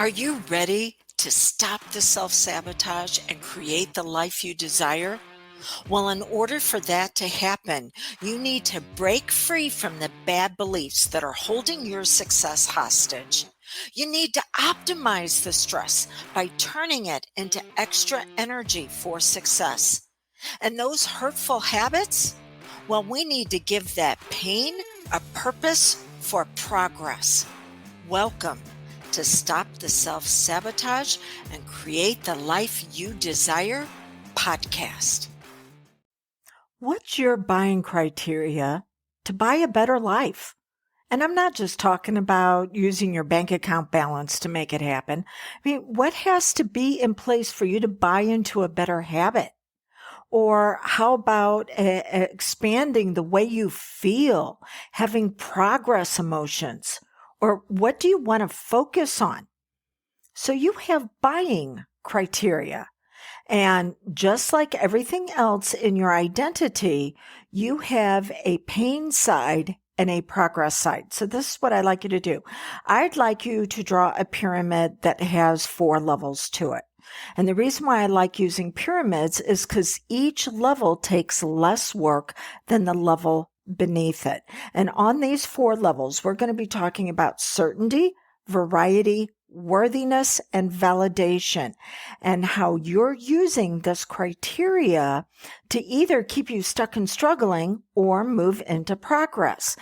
Are you ready to stop the self-sabotage and create the life you desire? Well, in order for that to happen, you need to break free from the bad beliefs that are holding your success hostage. You need to optimize the stress by turning it into extra energy for success. And those hurtful habits? Well, we need to give that pain a purpose for progress. Welcome to Stop the Self Sabotage and Create the Life You Desire podcast. What's your buying criteria to buy a better life? And I'm not just talking about using your bank account balance to make it happen. I mean, what has to be in place for you to buy into a better habit? Or how about expanding the way you feel, having progress emotions? Or what do you want to focus on? So you have buying criteria. And just like everything else in your identity, you have a pain side and a progress side. So this is what I'd like you to do. I'd like you to draw a pyramid that has 4 levels to it. And the reason why I like using pyramids is because each level takes less work than the level beneath it. And on these 4 levels, we're going to be talking about certainty, variety, worthiness, and validation, and how you're using this criteria to either keep you stuck and struggling or move into progress.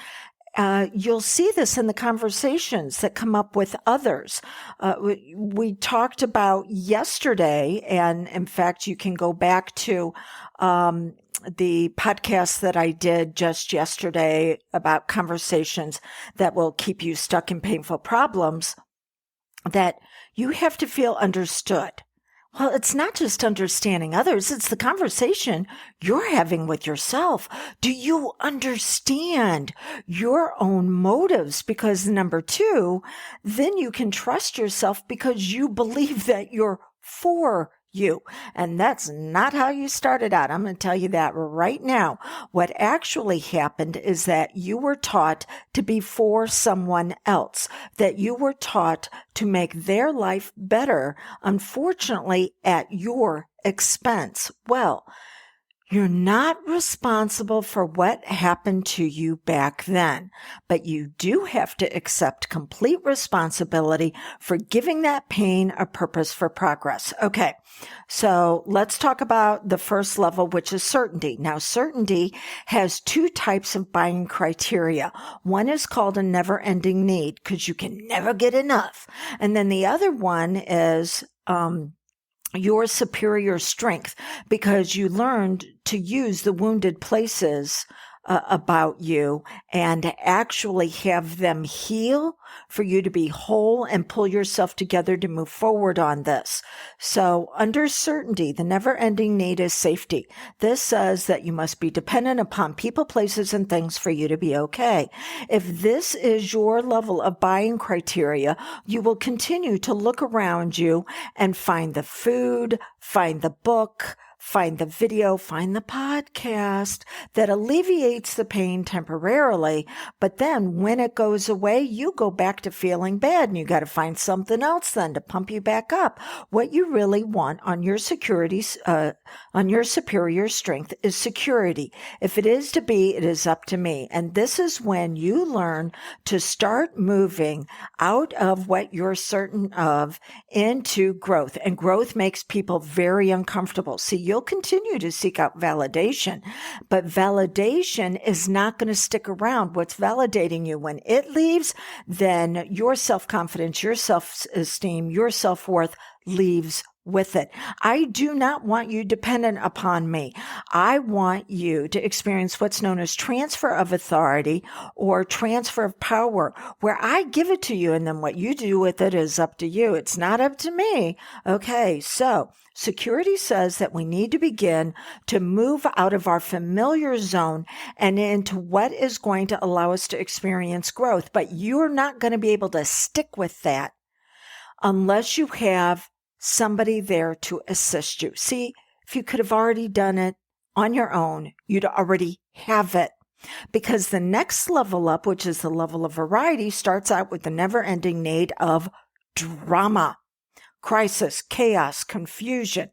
You'll see this in the conversations that come up with others. We talked about yesterday, and in fact, you can go back to the podcast that I did just yesterday about conversations that will keep you stuck in painful problems, that you have to feel understood. Well, it's not just understanding others, it's the conversation you're having with yourself. Do you understand your own motives? Because number 2, then you can trust yourself because you believe that you're for you. And that's not how you started out. I'm going to tell you that right now. What actually happened is that you were taught to be for someone else, that you were taught to make their life better, unfortunately, at your expense. Well, you're not responsible for what happened to you back then, but you do have to accept complete responsibility for giving that pain a purpose for progress. Okay, so let's talk about the first level, which is certainty. Now, certainty has 2 types of buying criteria. One is called a never-ending need because you can never get enough. And then the other one is your superior strength, because you learned to use the wounded places about you and actually have them heal for you to be whole and pull yourself together to move forward on this. So under certainty, the never-ending need is safety. This says that you must be dependent upon people, places, and things for you to be okay. If this is your level of buying criteria, you will continue to look around you and find the food, find the book, find the video, find the podcast that alleviates the pain temporarily. But then when it goes away, you go back to feeling bad and you got to find something else then to pump you back up. What you really want on your on your superior strength is security. If it is to be, it is up to me. And this is when you learn to start moving out of what you're certain of into growth. And growth makes people very uncomfortable. See, you'll continue to seek out validation, but validation is not going to stick around. What's validating you when it leaves, then your self-confidence, your self-esteem, your self-worth leaves with it. I do not want you dependent upon me. I want you to experience what's known as transfer of authority or transfer of power, where I give it to you and then what you do with it is up to you. It's not up to me. Okay, so security says that we need to begin to move out of our familiar zone and into what is going to allow us to experience growth. But you're not going to be able to stick with that unless you have somebody there to assist you. See, if you could have already done it on your own, you'd already have it. Because the next level up, which is the level of variety, starts out with the never-ending need of drama, crisis, chaos, confusion,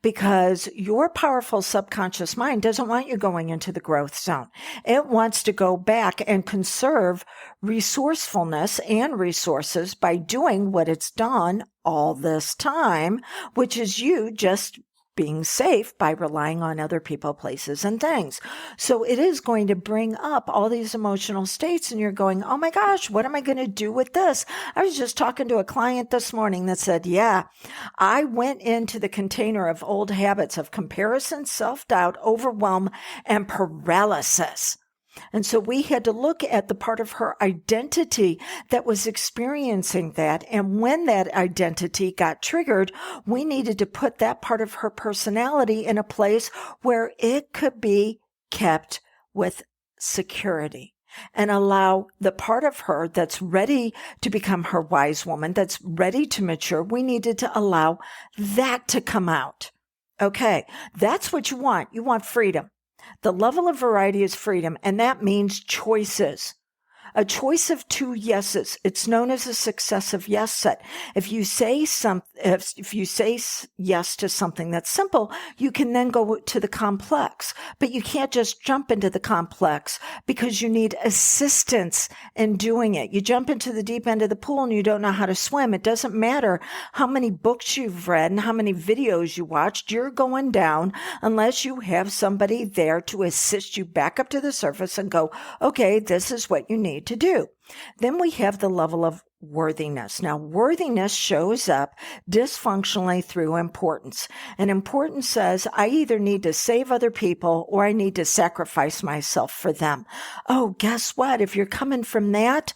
because your powerful subconscious mind doesn't want you going into the growth zone. It wants to go back and conserve resourcefulness and resources by doing what it's done all this time, which is you just being safe by relying on other people, places, and things. So it is going to bring up all these emotional states, and you're going, oh my gosh, what am I going to do with this? I was just talking to a client this morning that said, yeah, I went into the container of old habits of comparison, self-doubt, overwhelm, and paralysis. And so we had to look at the part of her identity that was experiencing that. And when that identity got triggered, we needed to put that part of her personality in a place where it could be kept with security and allow the part of her that's ready to become her wise woman, that's ready to mature. We needed to allow that to come out. Okay, that's what you want. You want freedom. The level of variety is freedom, and that means choices. A choice of two yeses. It's known as a successive yes set. If you say yes to something that's simple, you can then go to the complex. But you can't just jump into the complex because you need assistance in doing it. You jump into the deep end of the pool and you don't know how to swim. It doesn't matter how many books you've read and how many videos you watched. You're going down unless you have somebody there to assist you back up to the surface and go, okay, this is what you need to do. Then we have the level of worthiness. Now, worthiness shows up dysfunctionally through importance. And importance says, I either need to save other people or I need to sacrifice myself for them. Oh, guess what? If you're coming from that,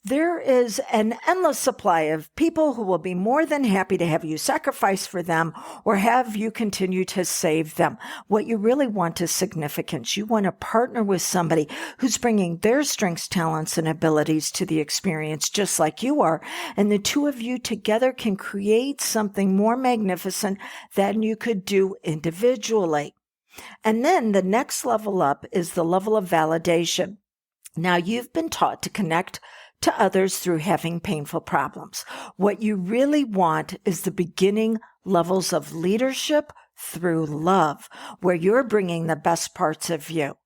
there is an endless supply of people who will be more than happy to have you sacrifice for them or have you continue to save them. What you really want is significance. You want to partner with somebody who's bringing their strengths, talents, and abilities to the experience just like you are. And the two of you together can create something more magnificent than you could do individually. And then the next level up is the level of validation. Now, you've been taught to connect to others through having painful problems. What you really want is the beginning levels of leadership through love, where you're bringing the best parts of you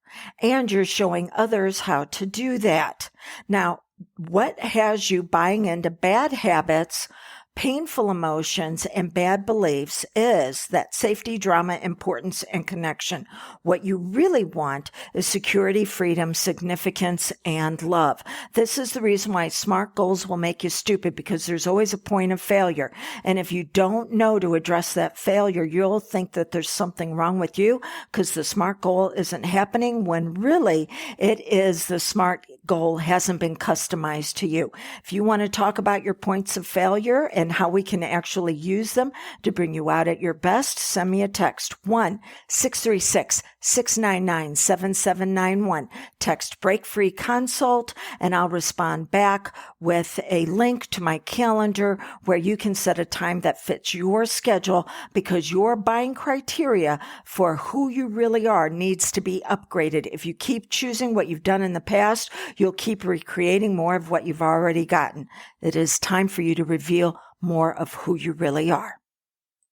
and you're showing others how to do that. Now, what has you buying into bad habits, painful emotions, and bad beliefs is that safety, drama, importance, and connection. What you really want is security, freedom, significance, and love. This is the reason why SMART goals will make you stupid, because there's always a point of failure. And if you don't know to address that failure, you'll think that there's something wrong with you because the SMART goal isn't happening, when really it is the SMART goal hasn't been customized to you. If you want to talk about your points of failure and how we can actually use them to bring you out at your best, send me a text, 1-636-699-7791. Text Break Free Consult, and I'll respond back with a link to my calendar where you can set a time that fits your schedule, because your buying criteria for who you really are needs to be upgraded. If you keep choosing what you've done in the past, you'll keep recreating more of what you've already gotten. It is time for you to reveal more of who you really are.